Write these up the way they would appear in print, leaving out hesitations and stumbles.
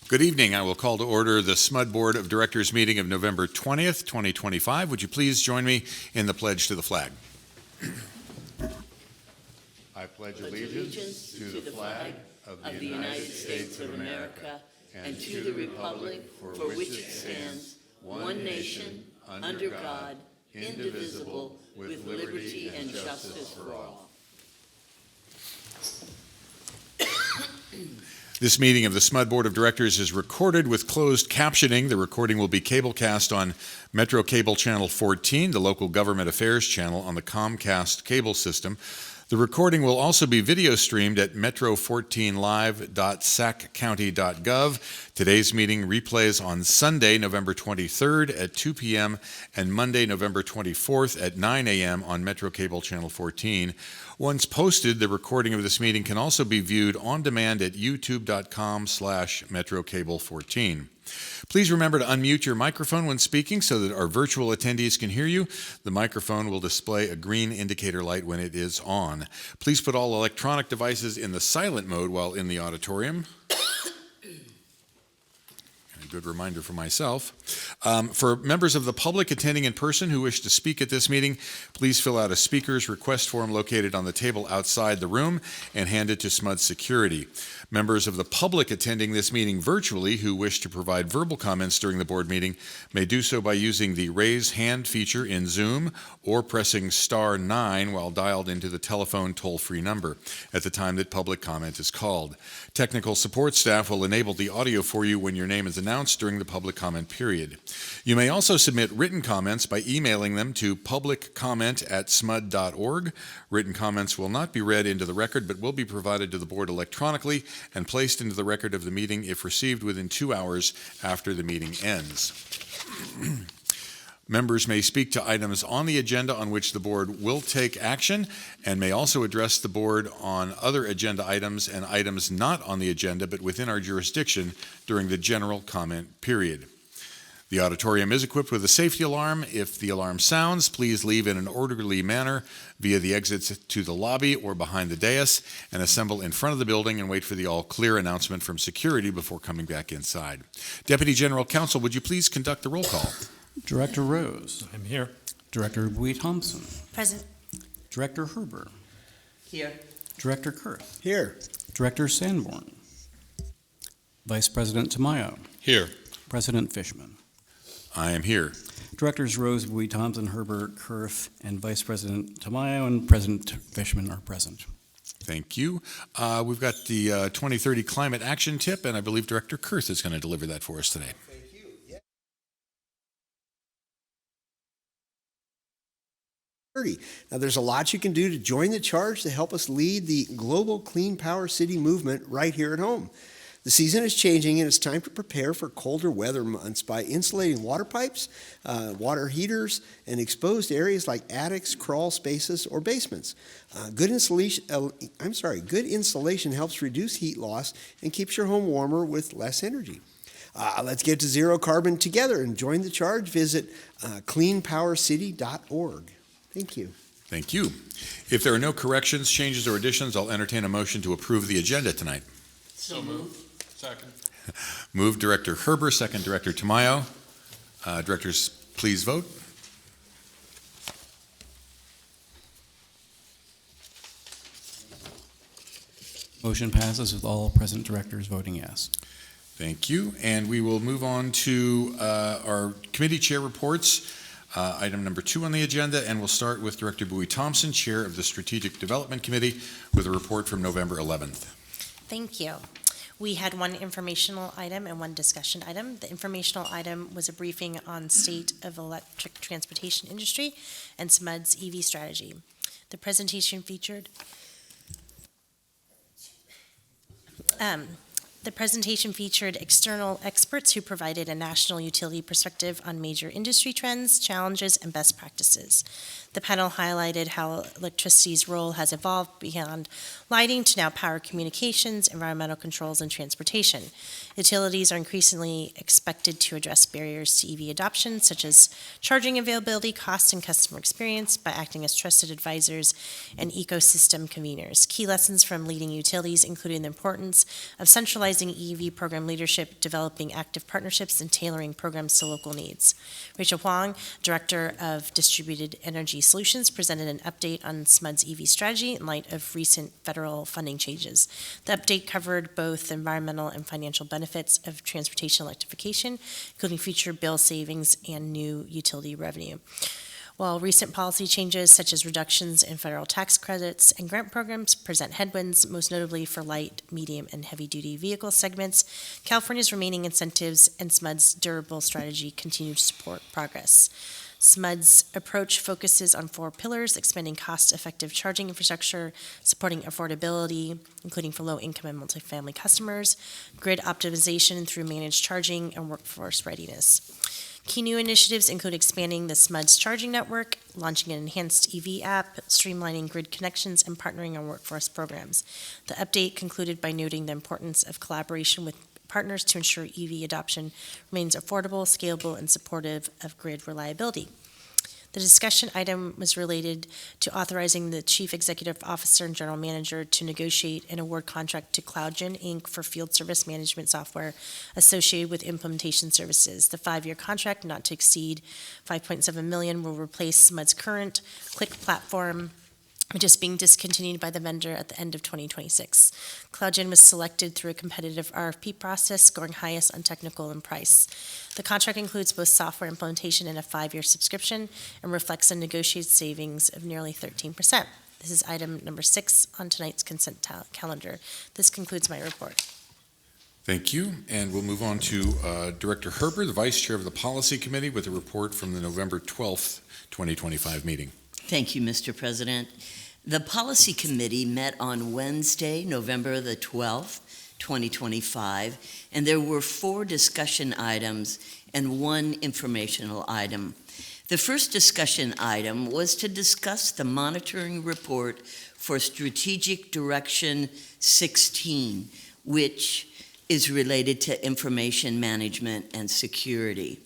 Good evening. I will call to order the SMUD Board of Directors meeting of November 20th, 2025. Would you please join me in the pledge to the flag? I pledge allegiance to the flag of the United States of America and to the republic for which it stands, one nation, under God, indivisible, with liberty and justice for all. This meeting of the SMUD Board of Directors is recorded with closed captioning. The recording will be cablecast on Metro Cable Channel 14, the local government affairs channel on the Comcast cable system. The recording will also be video streamed at metro14live.saccounty.gov. Today's meeting replays on Sunday, November 23rd at 2 p.m. and Monday, November 24th at 9 a.m. on Metro Cable Channel 14. Once posted, the recording of this meeting can also be viewed on demand at youtube.com/metrocable14. Please remember to unmute your microphone when speaking so that our virtual attendees can hear you. The microphone will display a green indicator light when it is on. Please put all electronic devices in the silent mode while in the auditorium. A good reminder for myself. For members of the public attending in person who wish to speak at this meeting, please fill out a speaker's request form located on the table outside the room and hand it to SMUD security. Members of the public attending this meeting virtually who wish to provide verbal comments during the board meeting may do so by using the raise hand feature in Zoom or pressing *9 while dialed into the telephone toll-free number at the time that public comment is called. Technical support staff will enable the audio for you when your name is announced during the public comment period. You may also submit written comments by emailing them to publiccomment@smud.org. Written comments will not be read into the record but will be provided to the board electronically and placed into the record of the meeting if received within 2 hours after the meeting ends. Members may speak to items on the agenda on which the board will take action and may also address the board on other agenda items and items not on the agenda but within our jurisdiction during the general comment period. The auditorium is equipped with a safety alarm. If the alarm sounds, please leave in an orderly manner via the exits to the lobby or behind the dais and assemble in front of the building and wait for the all-clear announcement from security before coming back inside. Deputy General Counsel, would you please conduct the roll call? Director Rose. I'm here. Director Bowie-Thompson. Present. Director Herber. Here. Director Kurth. Here. Director Sanborn. Vice President Tamayo. Here. President Fishman. I am here. Directors Rose, Bowie-Thompson, Herbert, Kurth, and Vice President Tamayo and President Fishman are present. Thank you. We've got the 2030 Climate Action Tip, and I believe Director Kurth is going to deliver that for us today. Thank you. Yeah. Now, there's a lot you can do to join the charge to help us lead the global clean power city movement right here at home. The season is changing, and it's time to prepare for colder weather months by insulating water pipes, water heaters, and exposed areas like attics, crawl spaces, or basements. Good insulation helps reduce heat loss and keeps your home warmer with less energy. Let's get to zero carbon together and join the charge. Visit cleanpowercity.org. Thank you. Thank you. If there are no corrections, changes, or additions, I'll entertain a motion to approve the agenda tonight. So moved. Second. Move Director Herber, second Director Tamayo. Directors, please vote. Motion passes with all present directors voting yes. Thank you. And we will move on to our committee chair reports. Item number 2 on the agenda, and we'll start with Director Bowie-Thompson, Chair of the Strategic Development Committee, with a report from November 11th. Thank you. We had one informational item and one discussion item. The informational item was a briefing on state of electric transportation industry and SMUD's EV strategy. The presentation featured external experts who provided a national utility perspective on major industry trends, challenges, and best practices. The panel highlighted how electricity's role has evolved beyond lighting to now power communications, environmental controls, and transportation. Utilities are increasingly expected to address barriers to EV adoption, such as charging availability, cost, and customer experience by acting as trusted advisors and ecosystem conveners. Key lessons from leading utilities, including the importance of centralized centralizing EV program leadership, developing active partnerships, and tailoring programs to local needs. Rachel Huang, Director of Distributed Energy Solutions, presented an update on SMUD's EV strategy in light of recent federal funding changes. The update covered both the environmental and financial benefits of transportation electrification, including future bill savings and new utility revenue. While recent policy changes such as reductions in federal tax credits and grant programs present headwinds, most notably for light, medium, and heavy-duty vehicle segments, California's remaining incentives and SMUD's durable strategy continue to support progress. SMUD's approach focuses on 4 pillars: expanding cost-effective charging infrastructure, supporting affordability, including for low-income and multifamily customers, grid optimization through managed charging, and workforce readiness. Key new initiatives include expanding the SMUD's charging network, launching an enhanced EV app, streamlining grid connections, and partnering on workforce programs. The update concluded by noting the importance of collaboration with partners to ensure EV adoption remains affordable, scalable, and supportive of grid reliability. The discussion item was related to authorizing the Chief Executive Officer and General Manager to negotiate an award contract to CloudGen, Inc. for field service management software associated with implementation services. The 5-year contract, not to exceed $5.7 million, will replace SMUD's current Click platform, which is being discontinued by the vendor at the end of 2026. CloudGen was selected through a competitive RFP process, scoring highest on technical and price. The contract includes both software implementation and a 5-year subscription and reflects a negotiated savings of nearly 13%. This is item number 6 on tonight's consent calendar. This concludes my report. Thank you. And we'll move on to Director Herber, the Vice Chair of the Policy Committee, with a report from the November 12th, 2025 meeting. Thank you, Mr. President. The Policy Committee met on Wednesday, November the 12th, 2025, and there were 4 discussion items and 1 informational item. The first discussion item was to discuss the monitoring report for Strategic Direction 16, which is related to information management and security.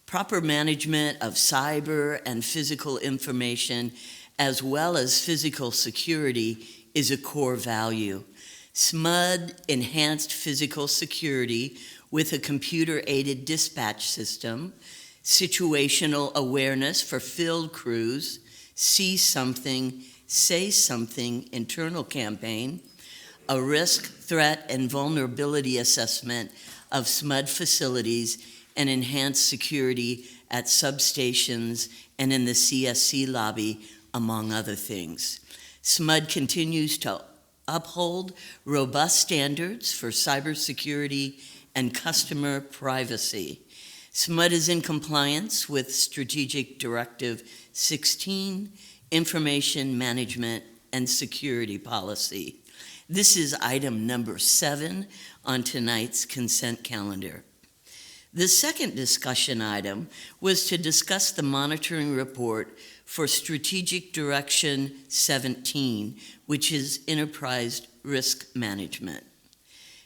Proper management of cyber and physical information, as well as physical security, is a core value. SMUD enhanced physical security with a computer-aided dispatch system, situational awareness for field crews, see something, say something internal campaign, a risk, threat, and vulnerability assessment of SMUD facilities, and enhanced security at substations and in the CSC lobby, among other things. SMUD continues to uphold robust standards for cybersecurity and customer privacy. SMUD is in compliance with Strategic Directive 16, Information Management and Security Policy. This is item number 7 on tonight's consent calendar. The second discussion item was to discuss the monitoring report for Strategic Direction 17, which is enterprise risk management.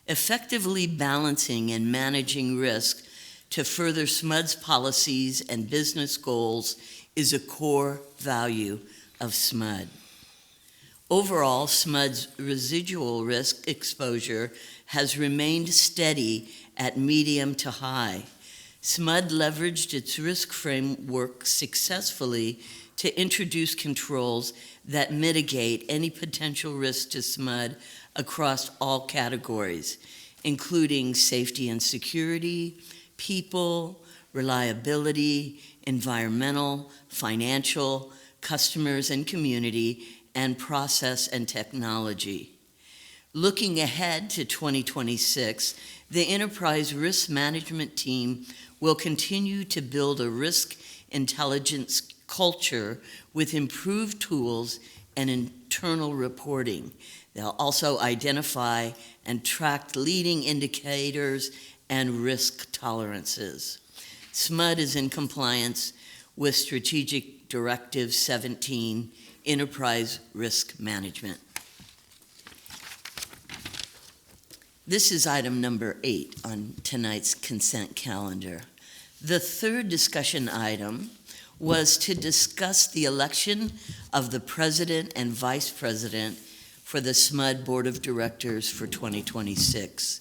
Effectively balancing and managing risk to further SMUD's policies and business goals is a core value of SMUD. Overall, SMUD's residual risk exposure has remained steady at medium to high. SMUD leveraged its risk framework successfully to introduce controls that mitigate any potential risk to SMUD across all categories, including safety and security, people, reliability, environmental, financial, customers and community, and process and technology. Looking ahead to 2026, the Enterprise Risk Management Team will continue to build a risk intelligence culture with improved tools and internal reporting. They'll also identify and track leading indicators and risk tolerances. SMUD is in compliance with Strategic Directive 17, Enterprise Risk Management. This is item number 8 on tonight's consent calendar. The third discussion item was to discuss the election of the president and vice president for the SMUD Board of Directors for 2026.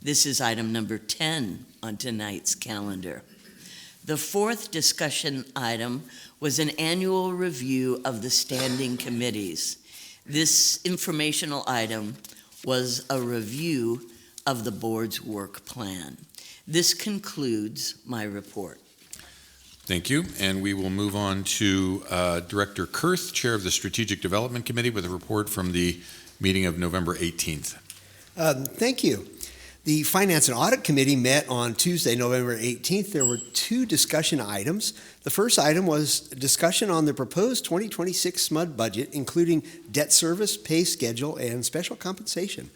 This is item number 10 on tonight's calendar. The fourth discussion item was an annual review of the standing committees. This informational item was a review of the board's work plan. This concludes my report. Thank you. And we will move on to Director Kurth, Chair of the Strategic Development Committee, with a report from the meeting of November 18th. Thank you. The Finance and Audit Committee met on Tuesday, November 18th. There were two discussion items. The first item was discussion on the proposed 2026 SMUD budget, including debt service, pay schedule, and special compensation.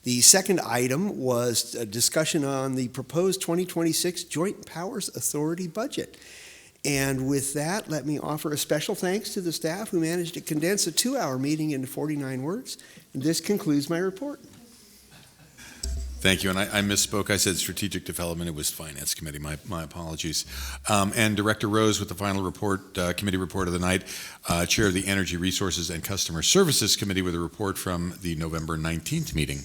The second item was a discussion on the proposed 2026 Joint Powers Authority budget. And with that, let me offer a special thanks to the staff who managed to condense a 2-hour meeting into 49 words. And this concludes my report. Thank you, and I misspoke. I said Strategic Development. It was Finance Committee. My apologies. And Director Rose with the final report, committee report of the night, Chair of the Energy Resources and Customer Services Committee with a report from the November 19th meeting.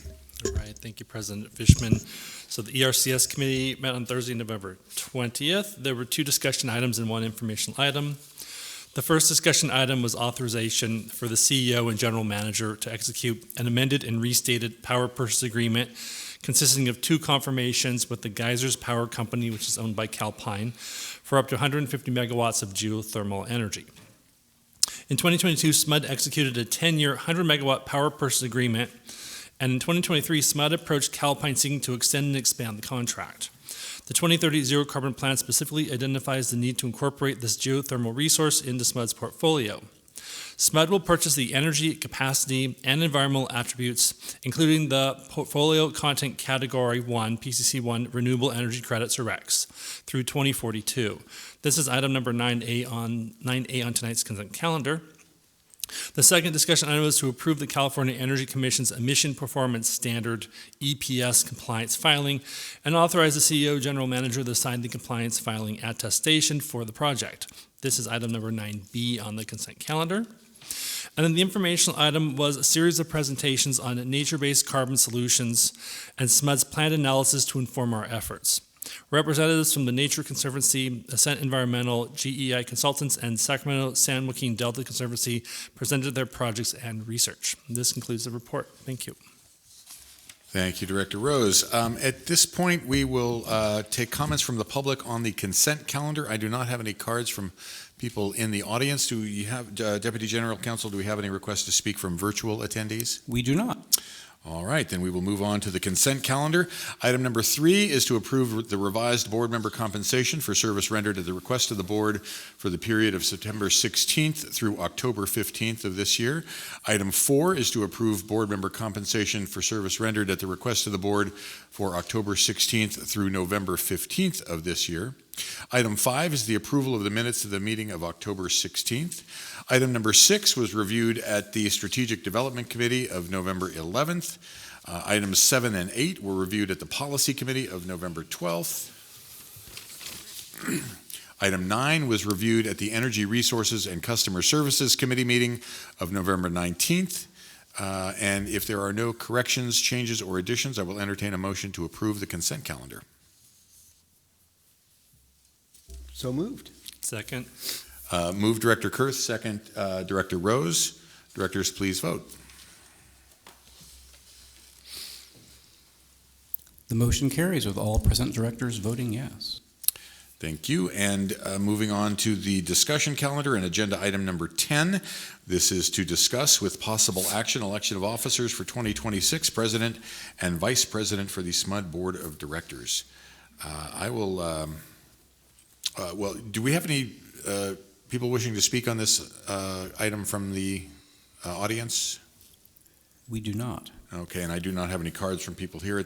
All right, thank you, President Fishman. So the ERCS committee met on Thursday, November 20th. There were two discussion items and one informational item. The first discussion item was authorization for the CEO and general manager to execute an amended and restated power purchase agreement consisting of two confirmations with the Geysers Power Company, which is owned by Calpine, for up to 150 megawatts of geothermal energy. In 2022, SMUD executed a 10-year, 100-megawatt power purchase agreement, and in 2023, SMUD approached Calpine seeking to extend and expand the contract. The 2030 Zero Carbon Plan specifically identifies the need to incorporate this geothermal resource into SMUD's portfolio. SMUD will purchase the energy, capacity, and environmental attributes, including the Portfolio Content Category 1, PCC1, Renewable Energy Credits, or RECs, through 2042. This is item number 9A on tonight's consent calendar. The second discussion item was to approve the California Energy Commission's Emission Performance Standard, EPS, compliance filing, and authorize the CEO, General Manager to sign the compliance filing attestation for the project. This is item number 9B on the consent calendar. And then the informational item was a series of presentations on nature-based carbon solutions and SMUD's planned analysis to inform our efforts. Representatives from the Nature Conservancy, Ascent Environmental, GEI Consultants, and Sacramento San Joaquin Delta Conservancy presented their projects and research. This concludes the report. Thank you. Thank you, Director Rose. At this point, we will take comments from the public on the consent calendar. I do not have any cards from people in the audience. Do you have, Deputy General Counsel, do we have any requests to speak from virtual attendees? We do not. All right, then we will move on to the consent calendar. Item number 3 is to approve the revised board member compensation for service rendered at the request of the board for the period of September 16th through October 15th of this year. Item 4 is to approve board member compensation for service rendered at the request of the board for October 16th through November 15th of this year. Item 5 is the approval of the minutes of the meeting of October 16th. Item number 6 was reviewed at the Strategic Development Committee of November 11th. Items 7 and 8 were reviewed at the Policy Committee of November 12th. Item 9 was reviewed at the Energy Resources and Customer Services Committee meeting of November 19th. And if there are no corrections, changes, or additions, I will entertain a motion to approve the consent calendar. So moved. Second. Move Director Kurth, second Director Rose. Directors, please vote. The motion carries with all present directors voting yes. Thank you. And moving on to the discussion calendar and agenda item number 10. This is to discuss with possible action election of officers for 2026, President and Vice President for the SMUD Board of Directors. I will, well, do we have any people wishing to speak on this item from the audience? We do not. Okay, and I do not have any cards from people here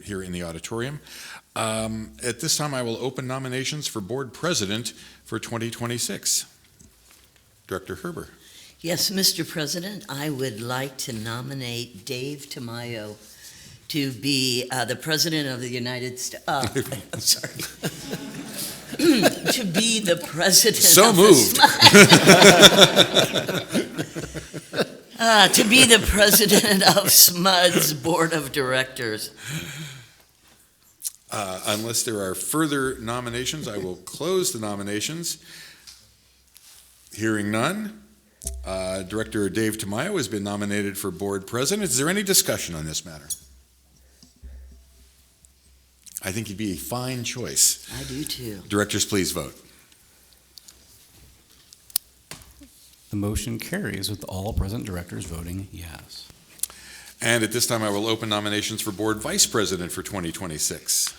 here in the auditorium. At this time, I will open nominations for Board President for 2026. Director Herber. Yes, Mr. President, I would like to nominate Dave Tamayo to be the President of the United States. I'm sorry. To be the President So of moved. To be the president of SMUD's Board of Directors. Unless there are further nominations, I will close the nominations. Hearing none, Director Dave Tamayo has been nominated for board president. Is there any discussion on this matter? I think he'd be a fine choice. I do too. Directors, please vote. The motion carries with all present directors voting yes. And at this time, I will open nominations for board vice president for 2026.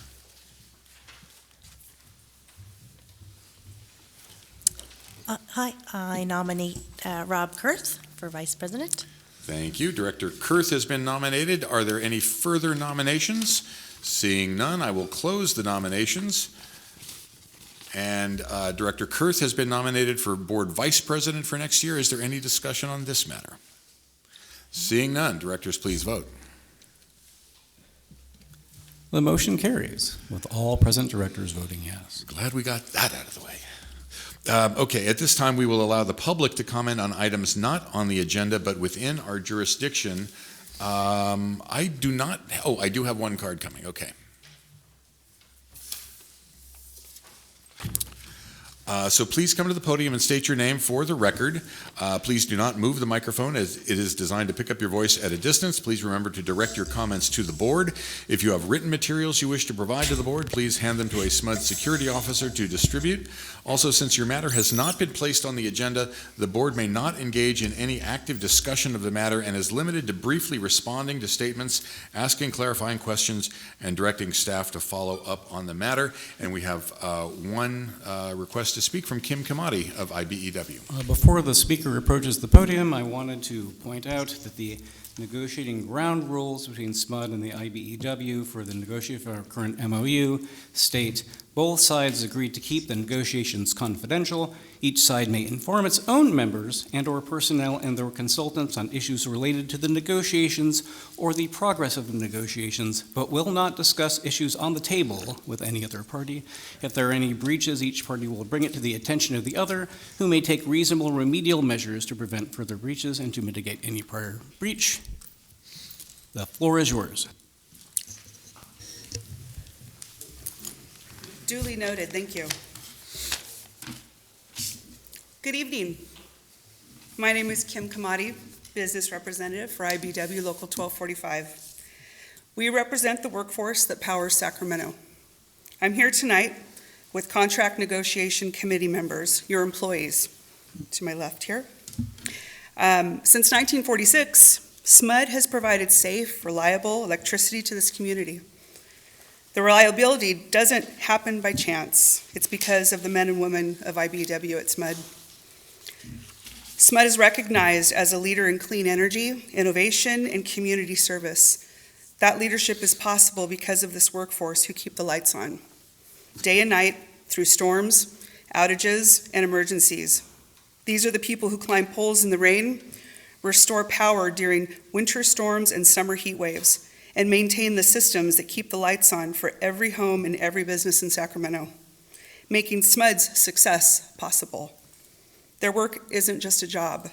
Hi, I nominate Rob Kurth for vice president. Thank you. Director Kurth has been nominated. Are there any further nominations? Seeing none, I will close the nominations. And Director Kurth has been nominated for board vice president for next year. Is there any discussion on this matter? Seeing none, directors, please vote. The motion carries with all present directors voting yes. Glad we got that out of the way. Okay, at this time, we will allow the public to comment on items not on the agenda but within our jurisdiction. I do have one card coming. Okay. So please come to the podium and state your name for the record. Please do not move the microphone as it is designed to pick up your voice at a distance. Please remember to direct your comments to the board. If you have written materials you wish to provide to the board, please hand them to a SMUD security officer to distribute. Also, since your matter has not been placed on the agenda, the board may not engage in any active discussion of the matter and is limited to briefly responding to statements, asking clarifying questions, and directing staff to follow up on the matter. And we have one request to speak from Kim Kamadi of IBEW. Before the speaker approaches the podium, I wanted to point out that the negotiating ground rules between SMUD and the IBEW for the negotiation of our current MOU state both sides agreed to keep the negotiations confidential. Each side may inform its own members and/or personnel and their consultants on issues related to the negotiations or the progress of the negotiations, but will not discuss issues on the table with any other party. If there are any breaches, each party will bring it to the attention of the other, who may take reasonable remedial measures to prevent further breaches and to mitigate any prior breach. The floor is yours. Duly noted, thank you. Good evening. My name is Kim Kamadi, Business Representative for IBEW Local 1245. We represent the workforce that powers Sacramento. I'm here tonight with Contract Negotiation Committee members, your employees, to my left here. Since 1946, SMUD has provided safe, reliable electricity to this community. The reliability doesn't happen by chance. It's because of the men and women of IBEW at SMUD. SMUD is recognized as a leader in clean energy, innovation, and community service. That leadership is possible because of this workforce who keep the lights on, day and night, through storms, outages, and emergencies. These are the people who climb poles in the rain, restore power during winter storms and summer heat waves, and maintain the systems that keep the lights on for every home and every business in Sacramento, making SMUD's success possible. Their work isn't just a job.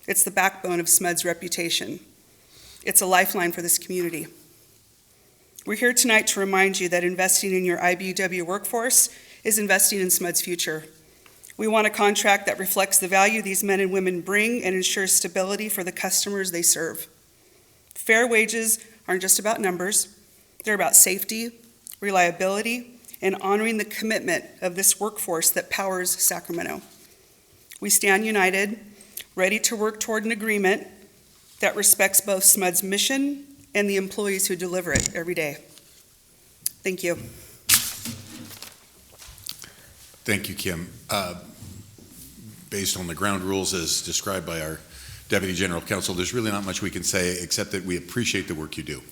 It's the backbone of SMUD's reputation. It's a lifeline for this community. We're here tonight to remind you that investing in your IBEW workforce is investing in SMUD's future. We want a contract that reflects the value these men and women bring and ensures stability for the customers they serve. Fair wages aren't just about numbers. They're about safety, reliability, and honoring the commitment of this workforce that powers Sacramento. We stand united, ready to work toward an agreement that respects both SMUD's mission and the employees who deliver it every day. Thank you. Thank you, Kim. Based on the ground rules as described by our Deputy General Counsel, there's really not much we can say except that we appreciate the work you do.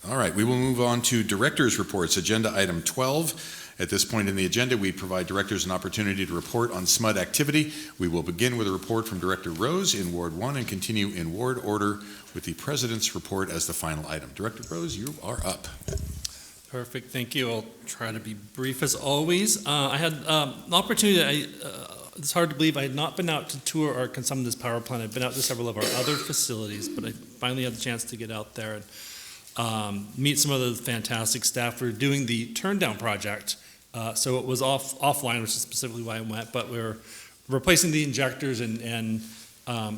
All right, we will move on to directors' reports. Agenda item 12. At this point in the agenda, we provide directors an opportunity to report on SMUD activity. We will begin with a report from Director Rose in Ward 1 and continue in ward order with the President's report as the final item. Director Rose, you are up. Perfect, thank you. I'll try to be brief as always. I had an opportunity it's hard to believe I had not been out to tour or consume this power plant. I've been out to several of our other facilities, but I finally had the chance to get out there and meet some of the fantastic staff. We're doing the turndown project, so it was offline, which is specifically why I went, but we're replacing the injectors and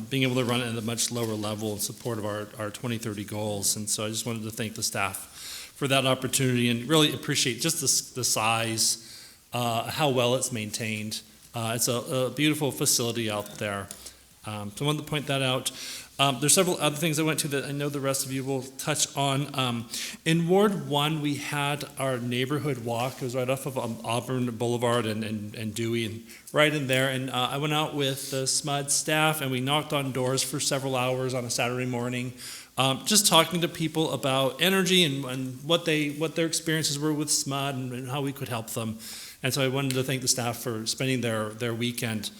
being able to run it at a much lower level in support of our 2030 goals. And so I just wanted to thank the staff for that opportunity and really appreciate just the size, how well it's maintained. It's a beautiful facility out there. So I wanted to point that out. There's several other things I went to that I know the rest of you will touch on. In Ward 1, we had our neighborhood walk. It was right off of Auburn Boulevard and Dewey, and right in there. And I went out with the SMUD staff, and we knocked on doors for several hours on a Saturday morning, just talking to people about energy and what their experiences were with SMUD and how we could help them. And so I wanted to thank the staff for spending their weekend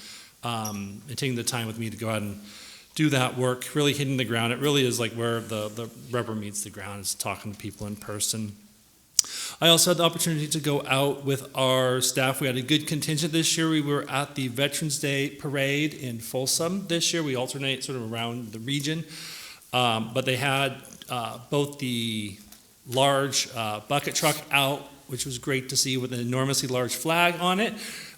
and taking the time with me to go out and do that work, really hitting the ground. It really is like where the rubber meets the ground, is talking to people in person. I also had the opportunity to go out with our staff. We had a good contingent this year. We were at the Veterans Day Parade in Folsom this year. We alternate sort of around the region. But they had both the large bucket truck out, which was great to see, with an enormously large flag on it.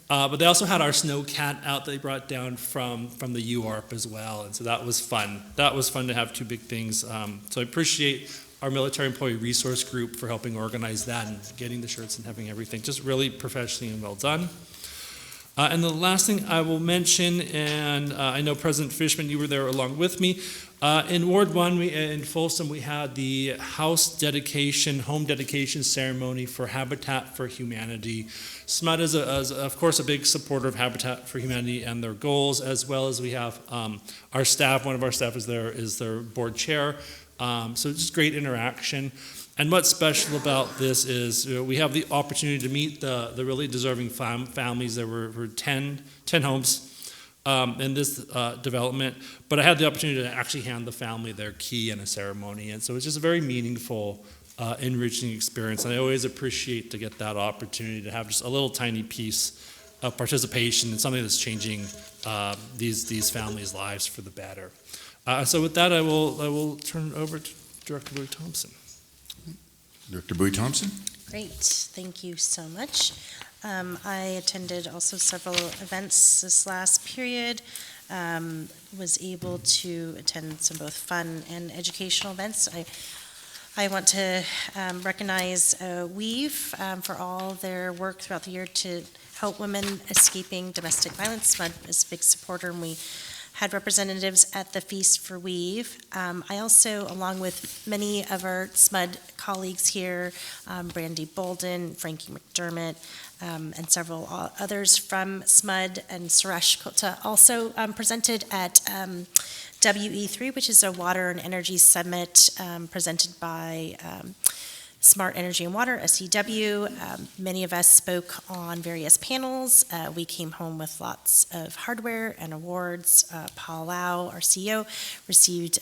But they also had our snowcat out that they brought down from the UARP as well, and so that was fun. That was fun to have two big things. So I appreciate our military employee resource group for helping organize that and getting the shirts and having everything just really professionally and well done. And the last thing I will mention, and I know President Fishman, you were there along with me. In Ward 1 in Folsom, we had the home dedication ceremony for Habitat for Humanity. SMUD is, of course, a big supporter of Habitat for Humanity and their goals, as well as we have our staff. One of our staff is their board chair. So just great interaction. And what's special about this is we have the opportunity to meet the really deserving families. There were 10 homes in this development, but I had the opportunity to actually hand the family their key in a ceremony. And so it's just a very meaningful, enriching experience. And I always appreciate to get that opportunity to have just a little tiny piece of participation in something that's changing these families' lives for the better. So with that, I will turn it over to Director Bowie Thompson. Director Bowie Thompson. Great, thank you so much. I attended also several events this last period, was able to attend some both fun and educational events. I want to recognize Weave for all their work throughout the year to help women escaping domestic violence. SMUD is a big supporter, and we had representatives at the Feast for Weave. I also, along with many of our SMUD colleagues here, Brandy Bolden, Frankie McDermott, and several others from SMUD, and Suresh Kota also presented at WE3, which is a water and energy summit presented by Smart Energy and Water, SEW. Many of us spoke on various panels. We came home with lots of hardware and awards. Paul Lau, our CEO, received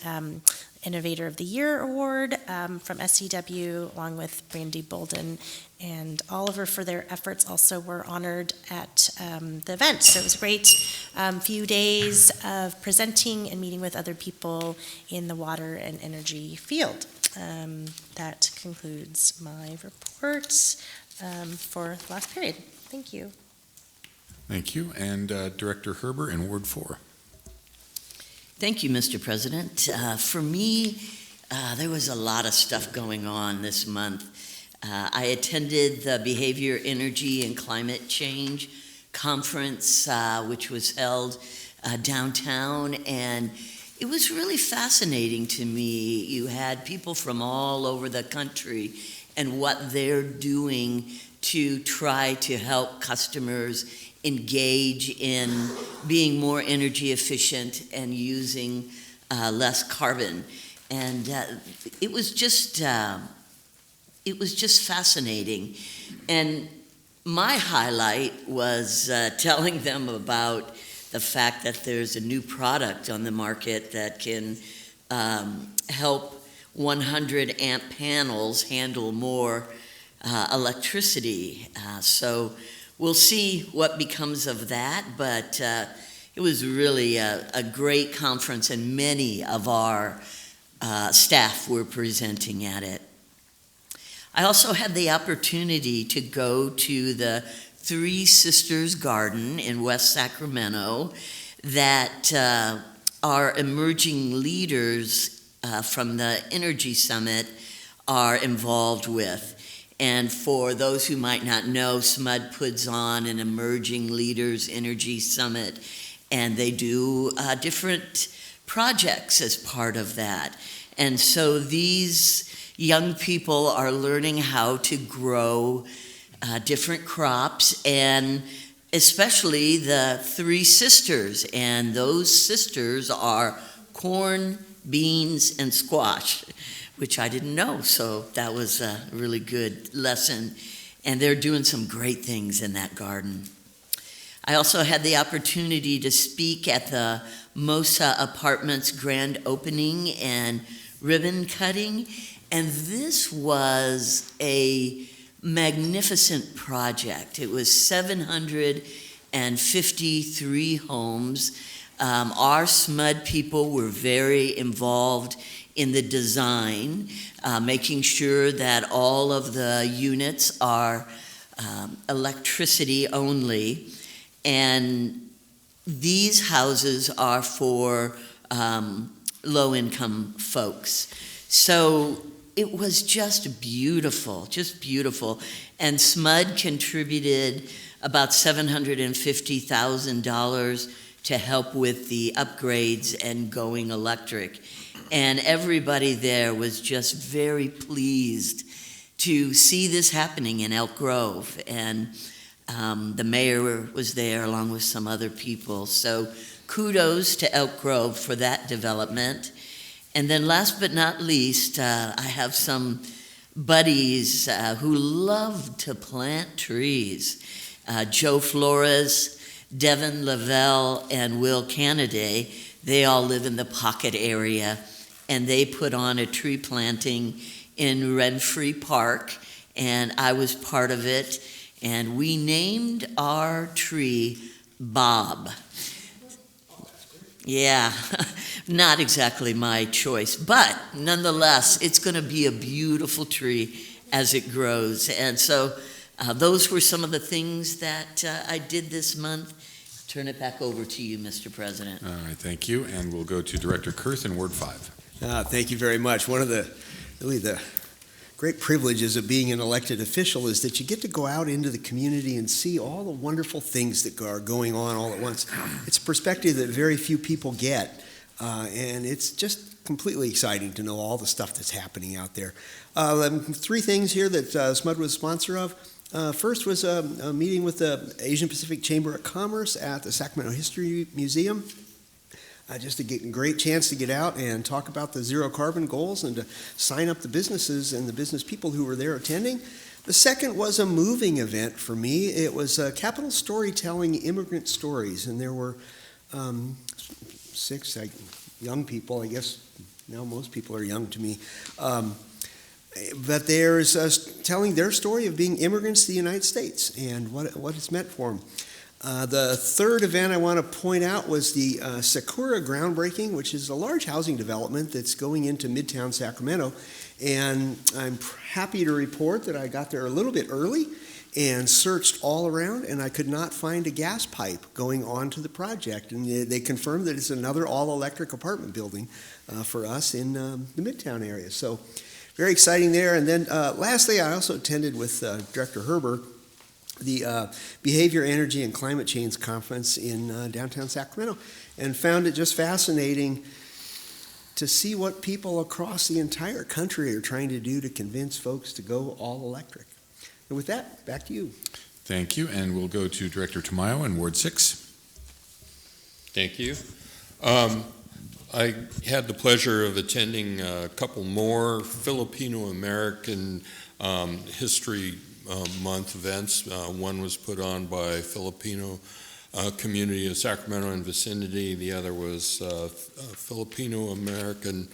Innovator of the Year award from SEW, along with Brandy Bolden and Oliver for their efforts also were honored at the event. So it was a great few days of presenting and meeting with other people in the water and energy field. That concludes my report for the last period. Thank you. Thank you. And Director Herber in Ward 4. Thank you, Mr. President. For me, there was a lot of stuff going on this month. I attended the Behavior, Energy, and Climate Change Conference, which was held downtown, and it was really fascinating to me. You had people from all over the country and what they're doing to try to help customers engage in being more energy efficient and using less carbon. And it was just fascinating. And my highlight was telling them about the fact that there's a new product on the market that can help 100 amp panels handle more electricity. So we'll see what becomes of that, but it was really a great conference, and many of our staff were presenting at it. I also had the opportunity to go to the Three Sisters Garden in West Sacramento that our emerging leaders from the Energy Summit are involved with. And for those who might not know, SMUD puts on an Emerging Leaders Energy Summit, and they do different projects as part of that. And so these young people are learning how to grow different crops, and especially the Three Sisters. And those sisters are corn, beans, and squash, which I didn't know. So that was a really good lesson. And they're doing some great things in that garden. I also had the opportunity to speak at the Mosa Apartments grand opening and ribbon cutting. And this was a magnificent project. It was 753 homes. Our SMUD people were very involved in the design, making sure that all of the units are electricity only. And these houses are for low-income folks. So it was just beautiful, just beautiful. And SMUD contributed about $750,000 to help with the upgrades and going electric. And everybody there was just very pleased to see this happening in Elk Grove. And the mayor was there along with some other people. So kudos to Elk Grove for that development. And then last but not least, I have some buddies who love to plant trees. Joe Flores, Devin Lavelle, and Will Canaday, they all live in the Pocket area, and they put on a tree planting in Renfree Park, and I was part of it, and we named our tree Bob. Yeah, not exactly my choice, but nonetheless, it's going to be a beautiful tree as it grows. And so those were some of the things that I did this month. Turn it back over to you, Mr. President. All right, thank you. And we'll go to Director Kurth in Ward 5. Thank you very much. One of the great privileges of being an elected official is that you get to go out into the community and see all the wonderful things that are going on all at once. It's a perspective that very few people get, and it's just completely exciting to know all the stuff that's happening out there. Three things here that SMUD was a sponsor of. First was a meeting with the Asian Pacific Chamber of Commerce at the Sacramento History Museum. Just a great chance to get out and talk about the zero carbon goals and to sign up the businesses and the business people who were there attending. The second was a moving event for me. It was Capital Storytelling Immigrant Stories, and there were 6 young people. I guess now most people are young to me. But there's telling their story of being immigrants to the United States and what it's meant for them. The third event I want to point out was the Sakura groundbreaking, which is a large housing development that's going into Midtown Sacramento. And I'm happy to report that I got there a little bit early and searched all around, and I could not find a gas pipe going on to the project. And they confirmed that it's another all-electric apartment building for us in the Midtown area. So very exciting there. And then lastly, I also attended with Director Herber the Behavior, Energy, and Climate Change Conference in downtown Sacramento, and found it just fascinating to see what people across the entire country are trying to do to convince folks to go all electric. And with that, back to you. Thank you. And we'll go to Director Tamayo in Ward 6. Thank you. I had the pleasure of attending a couple more Filipino-American history month events. One was put on by Filipino community of Sacramento and vicinity. The other was Filipino-American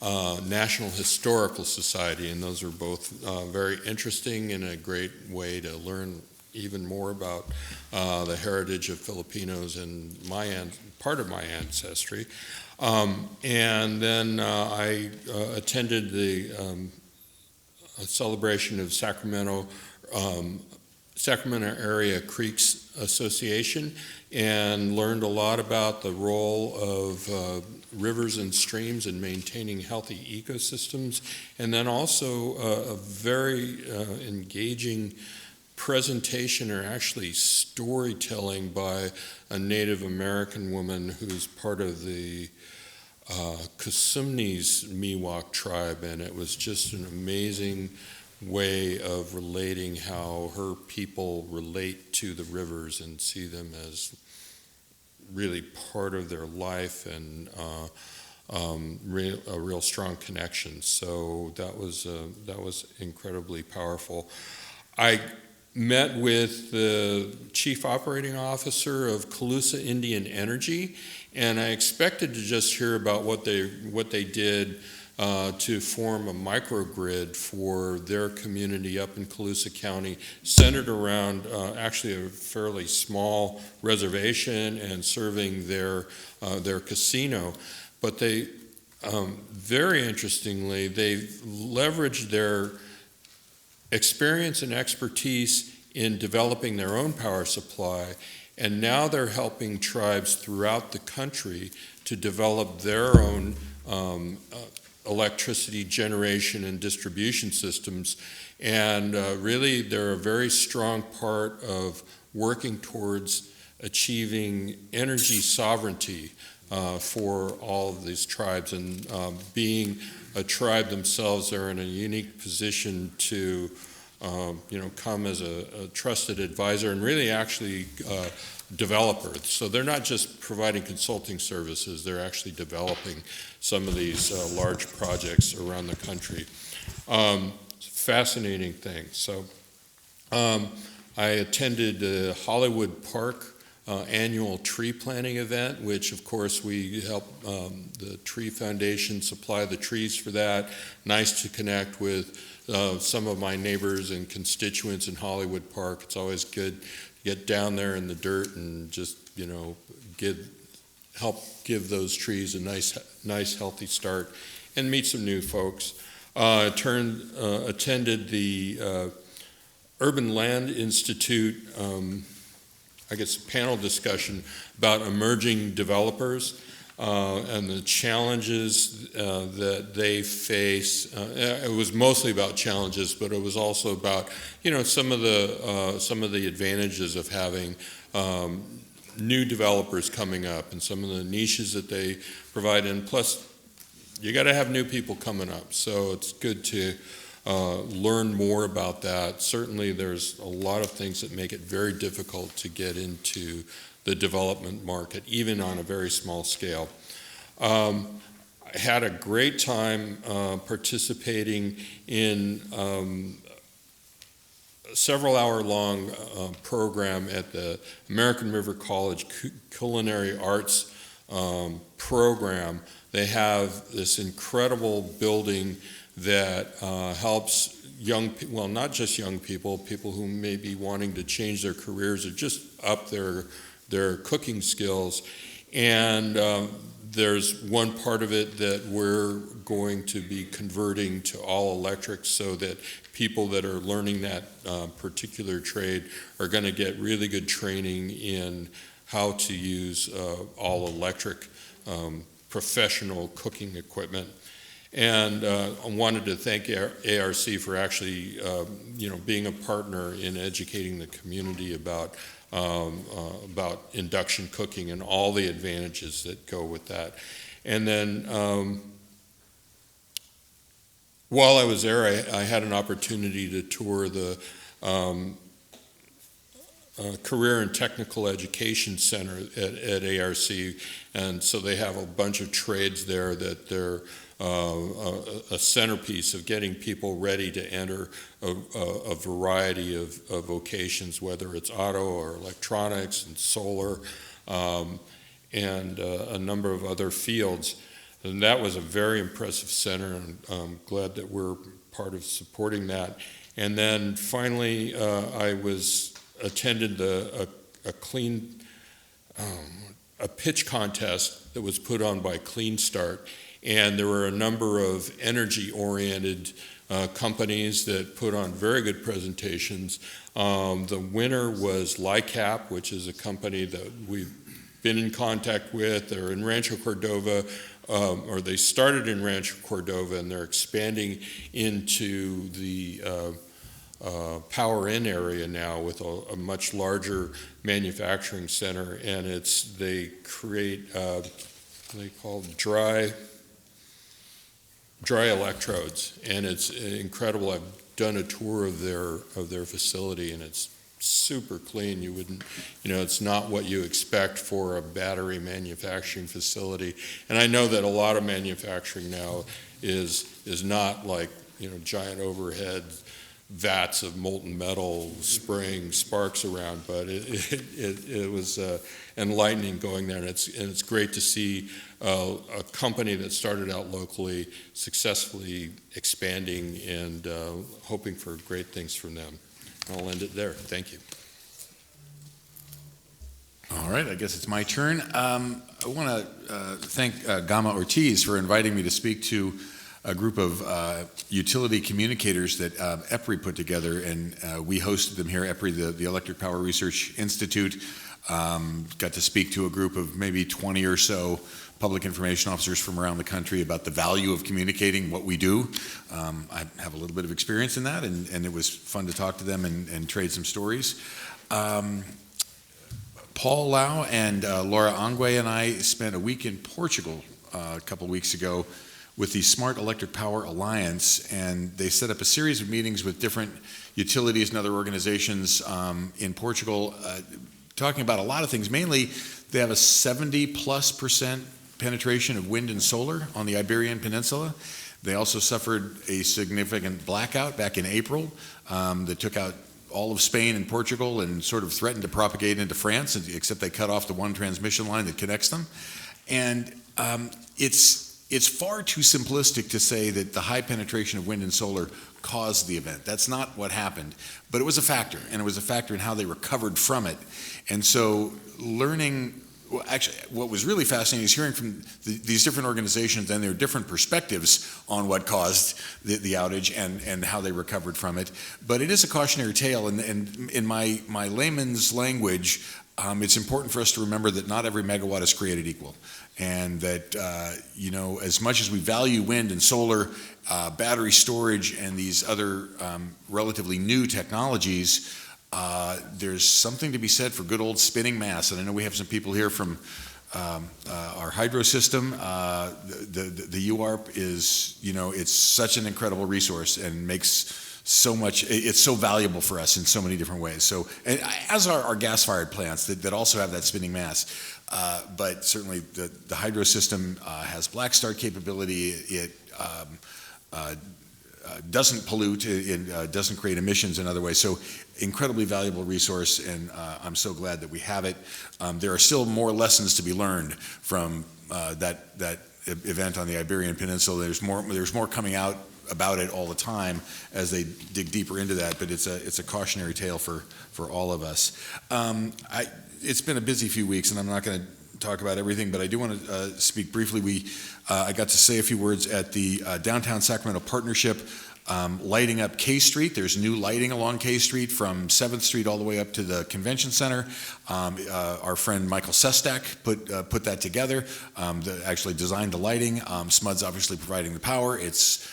National Historical Society, and those are both very interesting and a great way to learn even more about the heritage of Filipinos and part of my ancestry. And then I attended the celebration of Sacramento Area Creeks Association and learned a lot about the role of rivers and streams in maintaining healthy ecosystems, and then also a very engaging presentation, or actually storytelling, by a Native American woman who's part of the Kasumnes Miwok tribe, and it was just an amazing way of relating how her people relate to the rivers and see them as really part of their life and a real strong connection. So that was incredibly powerful. I met with the chief operating officer of Colusa Indian Energy, and I expected to just hear about what they did to form a microgrid for their community up in Colusa County, centered around actually a fairly small reservation and serving their casino. But they, very interestingly, they've leveraged their experience and expertise in developing their own power supply, and now they're helping tribes throughout the country to develop their own electricity generation and distribution systems. And really, they're a very strong part of working towards achieving energy sovereignty for all of these tribes. And being a tribe themselves, they're in a unique position to come as a trusted advisor and really actually developer. So they're not just providing consulting services, they're actually developing some of these large projects around the country. Fascinating thing. So I attended the Hollywood Park annual tree planting event, which of course we help the Tree Foundation supply the trees for that. Nice to connect with some of my neighbors and constituents in Hollywood Park. It's always good to get down there in the dirt and just, help give those trees a nice healthy start and meet some new folks. Attended the Urban Land Institute, panel discussion about emerging developers and the challenges that they face. It was mostly about challenges, but it was also about some of the advantages of having new developers coming up and some of the niches that they provide. And plus, you got to have new people coming up, so it's good to learn more about that. Certainly, there's a lot of things that make it very difficult to get into the development market, even on a very small scale. I had a great time participating in a several-hour-long program at the American River College Culinary Arts program. They have this incredible building that helps not just young people who may be wanting to change their careers or just up their cooking skills. And there's one part of it that we're going to be converting to all electric, so that people that are learning that particular trade are going to get really good training in how to use all electric professional cooking equipment. And I wanted to thank ARC for actually, being a partner in educating the community about induction cooking and all the advantages that go with that. And then while I was there, I had an opportunity to tour the Career and Technical Education Center at ARC, and so they have a bunch of trades there that they're a centerpiece of getting people ready to enter a variety of vocations, whether it's auto or electronics and solar, and a number of other fields. And that was a very impressive center, and I'm glad that we're part of supporting that. And then finally, I was attended a clean a pitch contest that was put on by Clean Start, and there were a number of energy-oriented companies that put on very good presentations. The winner was LICAP, which is a company that we've been in contact with. They're in Rancho Cordova, or they started in Rancho Cordova, and they're expanding into the Power In area now with a much larger manufacturing center, and they create they call dry electrodes, and it's incredible. I've done a tour of their facility, and it's super clean. You wouldn't, it's not what you expect for a battery manufacturing facility. And I know that a lot of manufacturing now is not like, giant overhead vats of molten metal spraying sparks around, but it was enlightening going there, and it's great to see a company that started out locally successfully expanding and hoping for great things from them. I'll end it there. Thank you. All right, I guess it's my turn. I want to thank Gama Ortiz for inviting me to speak to a group of utility communicators that EPRI put together, and we hosted them here. EPRI, the Electric Power Research Institute, got to speak to a group of maybe 20 or so public information officers from around the country about the value of communicating what we do. I have a little bit of experience in that, and it was fun to talk to them and trade some stories. Paul Lau and Laura Angwe and I spent a week in Portugal a couple of weeks ago with the Smart Electric Power Alliance, and they set up a series of meetings with different utilities and other organizations in Portugal, talking about a lot of things. Mainly, they have a 70+% penetration of wind and solar on the Iberian Peninsula. They also suffered a significant blackout back in April that took out all of Spain and Portugal and sort of threatened to propagate into France, except they cut off the one transmission line that connects them. And it's far too simplistic to say that the high penetration of wind and solar caused the event. That's not what happened, but it was a factor, and it was a factor in how they recovered from it. And so what was really fascinating is hearing from these different organizations and their different perspectives on what caused the outage and how they recovered from it. But it is a cautionary tale, and in my layman's language, it's important for us to remember that not every megawatt is created equal, and that as much as we value wind and solar, battery storage, and these other relatively new technologies, there's something to be said for good old spinning mass. And I know we have some people here from our hydro system. The UARP is, it's such an incredible resource and makes so much, it's so valuable for us in so many different ways. So, as are our gas-fired plants that also have that spinning mass. But certainly the hydro system has black start capability. It doesn't pollute, it doesn't create emissions in other ways. So incredibly valuable resource, and I'm so glad that we have it. There are still more lessons to be learned from that event on the Iberian Peninsula. There's more coming out about it all the time as they dig deeper into that, but it's a cautionary tale for all of us. It's been a busy few weeks, and I'm not going to talk about everything, but I do want to speak briefly. I got to say a few words at the Downtown Sacramento Partnership lighting up K Street. There's new lighting along K Street from 7th Street all the way up to the Convention Center. Our friend Michael Sestak put that together, actually designed the lighting. SMUD's obviously providing the power. It's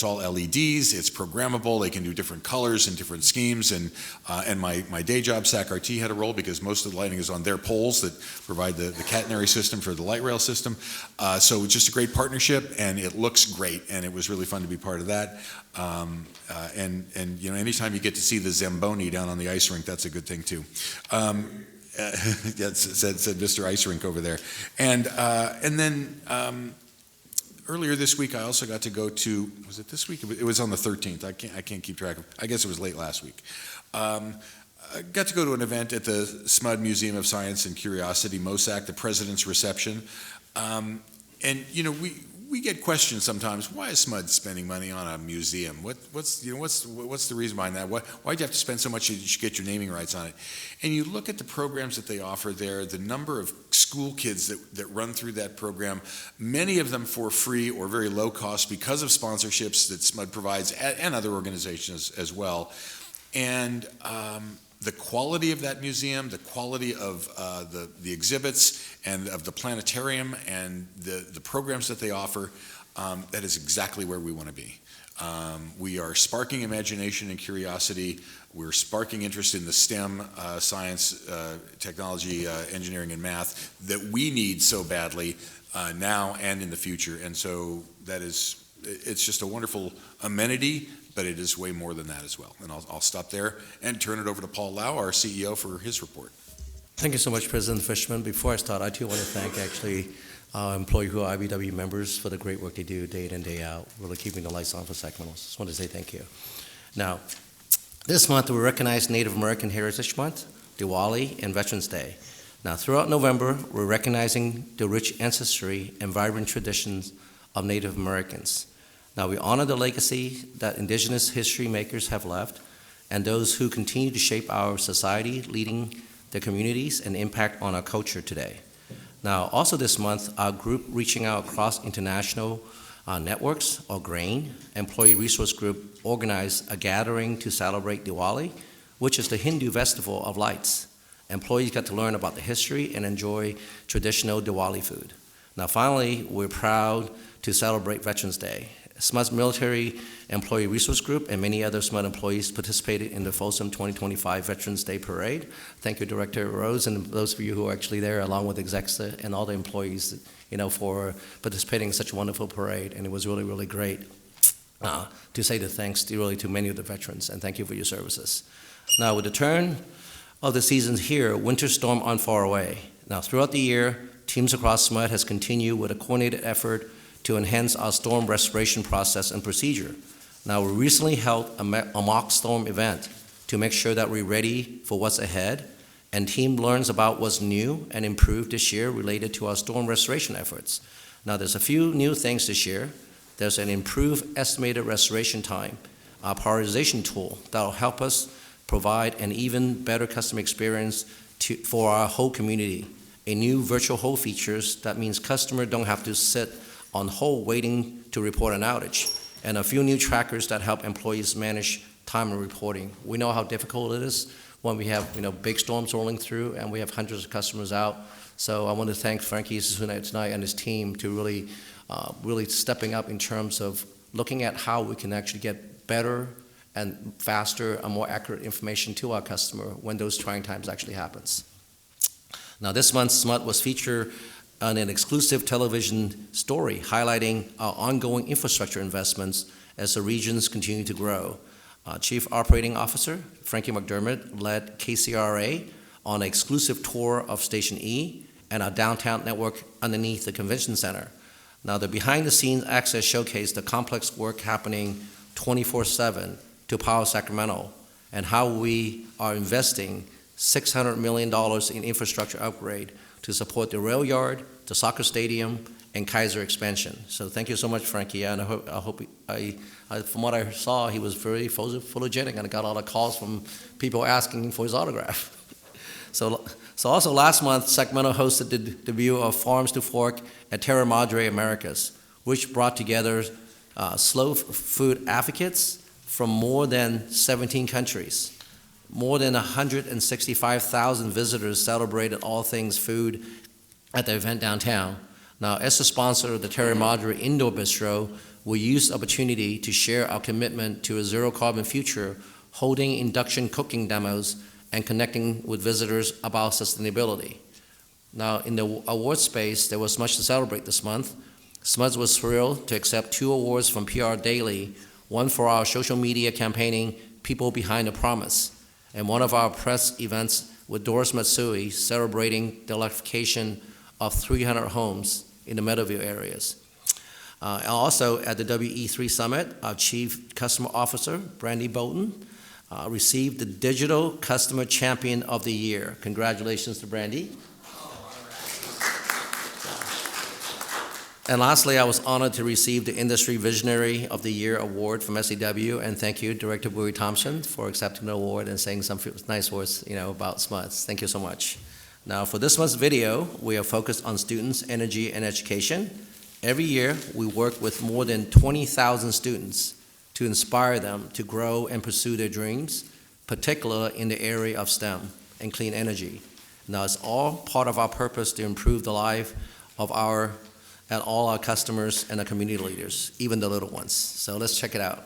all LEDs. It's programmable. They can do different colors and different schemes. And my day job, SAC-RT, had a role because most of the lighting is on their poles that provide the catenary system for the light rail system. So it's just a great partnership, and it looks great. And it was really fun to be part of that. And anytime you get to see the Zamboni down on the ice rink, that's a good thing too. Said Mr. Ice Rink over there. And then. Earlier this week, I also got to go to, was it this week? It was on the 13th. I can't keep track of, I guess it was late last week. I got to go to an event at the SMUD Museum of Science and Curiosity, MOSAC, the President's Reception. And, we we get questions sometimes. Why is SMUD spending money on a museum? What's the reason behind that? Why'd you have to spend so much that you should get your naming rights on it? And you look at the programs that they offer there, the number of school kids that run through that program, many of them for free or very low cost because of sponsorships that SMUD provides and other organizations as well. And the quality of that museum, the quality of the exhibits and of the planetarium and the programs that they offer, that is exactly where we want to be. We are sparking imagination and curiosity. We're sparking interest in the STEM, science, technology, engineering, and math that we need so badly now and in the future. And so it's just a wonderful amenity, but it is way more than that as well. And I'll stop there and turn it over to Paul Lau, our CEO, for his report. Thank you so much, President Fishman. Before I start, I too want to thank our employees who are IBEW members for the great work they do day in and day out, really keeping the lights on for Sacramento. Just want to say thank you. Now, this month we recognize Native American Heritage Month, Diwali, and Veterans Day. Now, throughout November, we're recognizing the rich ancestry and vibrant traditions of Native Americans. Now, we honor the legacy that indigenous history makers have left and those who continue to shape our society, leading the communities and impact on our culture today. Now, also this month, our group reaching out across international networks, or GRAIN, Employee Resource Group, organized a gathering to celebrate Diwali, which is the Hindu festival of lights. Employees got to learn about the history and enjoy traditional Diwali food. Now, finally, we're proud to celebrate Veterans Day. SMUD's Military Employee Resource Group and many other SMUD employees participated in the Folsom 2025 Veterans Day Parade. Thank you, Director Rose, and those of you who are actually there, along with execs and all the employees, for participating in such a wonderful parade. And it was really, really great to say the thanks to many of the veterans, and thank you for your services. Now, with the turn of the season here, winter storm on far away. Now, throughout the year, teams across SMUD has continued with a coordinated effort to enhance our storm restoration process and procedure. Now, we recently held a mock storm event to make sure that we're ready for what's ahead, and team learns about what's new and improved this year related to our storm restoration efforts. Now, there's a few new things this year. There's an improved estimated restoration time, a prioritization tool that will help us provide an even better customer experience for our whole community. A new virtual hold features that means customers don't have to sit on hold waiting to report an outage, and a few new trackers that help employees manage time and reporting. We know how difficult it is when we have big storms rolling through and we have hundreds of customers out. So I want to thank Frankie tonight and his team to really stepping up in terms of looking at how we can actually get better and faster and more accurate information to our customer when those trying times actually happens. Now, this month, SMUD was featured on an exclusive television story highlighting our ongoing infrastructure investments as the regions continue to grow. Chief Operating Officer Frankie McDermott led KCRA on an exclusive tour of Station E and our downtown network underneath the convention center. Now, the behind-the-scenes access showcased the complex work happening 24/7 to power Sacramento and how we are investing $600 million in infrastructure upgrade to support the rail yard, the soccer stadium, and Kaiser expansion. So thank you so much, Frankie. And from what I saw, he was very photogenic, and I got a lot of calls from people asking for his autograph. So also last month, Sacramento hosted the debut of Farms to Fork at Terra Madre Americas, which brought together slow food advocates from more than 17 countries. More than 165,000 visitors celebrated all things food at the event downtown. Now, as the sponsor of the Terra Madre Indoor Bistro, we used the opportunity to share our commitment to a zero-carbon future, holding induction cooking demos and connecting with visitors about sustainability. Now, in the award space, there was much to celebrate this month. SMUD was thrilled to accept 2 awards from PR Daily, one for our social media campaigning, People Behind the Promise, and one of our press events with Doris Matsui celebrating the electrification of 300 homes in the Meadowview areas. Also at the WE3 Summit, our Chief Customer Officer, Brandy Bolton, received the Digital Customer Champion of the Year. Congratulations to Brandy. And lastly, I was honored to receive the Industry Visionary of the Year award from SEW, and thank you, Director Bowie Thompson, for accepting the award and saying some nice words, about SMUDs. Thank you so much. Now, for this month's video, we are focused on students, energy, and education. Every year, we work with more than 20,000 students to inspire them to grow and pursue their dreams, particularly in the area of STEM and clean energy. Now, it's all part of our purpose to improve the life of all our customers and our community leaders, even the little ones. So let's check it out.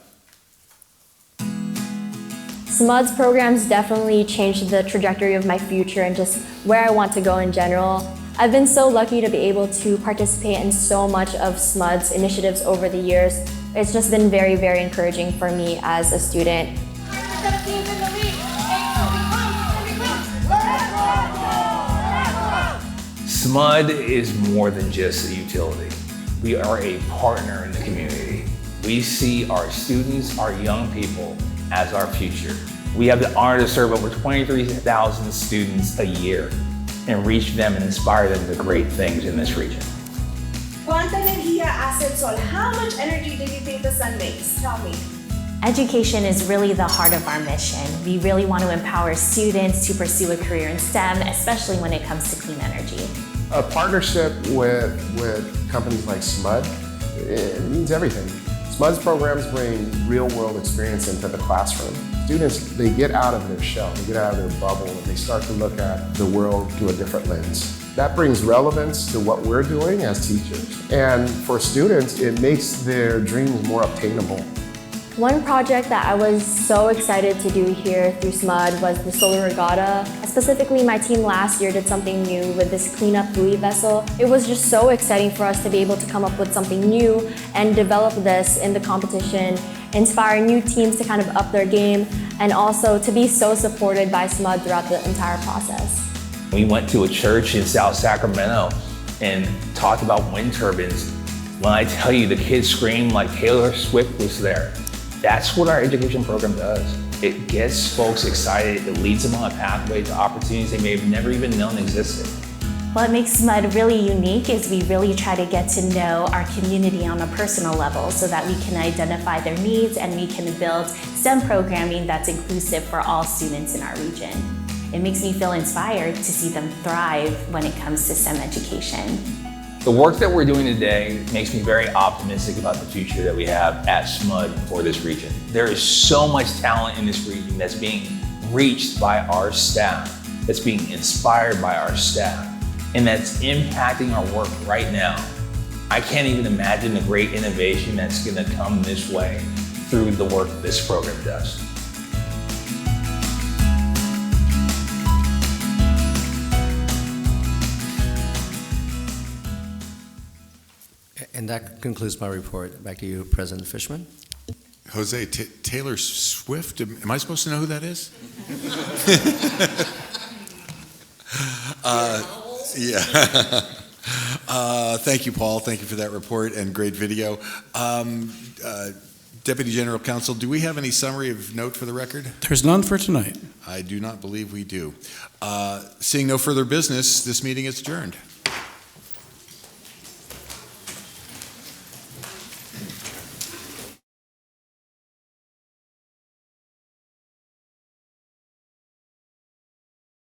SMUD's programs definitely changed the trajectory of my future and just where I want to go in general. I've been so lucky to be able to participate in so much of SMUD's initiatives over the years. It's just been very, very encouraging for me as a student. SMUD is more than just a utility. We are a partner in the community. We see our students, our young people, as our future. We have the honor to serve over 23,000 students a year and reach them and inspire them to great things in this region. ¿Cuánta energía hace el sol? How much energy do you think the sun makes? Tell me. Education is really the heart of our mission. We really want to empower students to pursue a career in STEM, especially when it comes to clean energy. A partnership with companies like SMUD, it means everything. SMUD's programs bring real-world experience into the classroom. Students, they get out of their shell, they get out of their bubble, and they start to look at the world through a different lens. That brings relevance to what we're doing as teachers. And for students, it makes their dreams more obtainable. One project that I was so excited to do here through SMUD was the Solar Regatta. Specifically, my team last year did something new with this cleanup buoy vessel. It was just so exciting for us to be able to come up with something new and develop this in the competition, inspire new teams to kind of up their game, and also to be so supported by SMUD throughout the entire process. We went to a church in South Sacramento and talked about wind turbines. When I tell you the kids screamed like Taylor Swift was there. That's what our education program does. It gets folks excited, it leads them on a pathway to opportunities they may have never even known existed. What makes SMUD really unique is we really try to get to know our community on a personal level so that we can identify their needs and we can build STEM programming that's inclusive for all students in our region. It makes me feel inspired to see them thrive when it comes to STEM education. The work that we're doing today makes me very optimistic about the future that we have at SMUD for this region. There is so much talent in this region that's being reached by our staff, that's being inspired by our staff, and that's impacting our work right now. I can't even imagine the great innovation that's going to come this way through the work this program does. And that concludes my report. Back to you, President Fishman. Jose, Taylor Swift, am I supposed to know who that is? Yeah. Thank you, Paul. Thank you for that report and great video. Deputy General Counsel, do we have any summary of note for the record? There's none for tonight. I do not believe we do. Seeing no further business, this meeting is adjourned.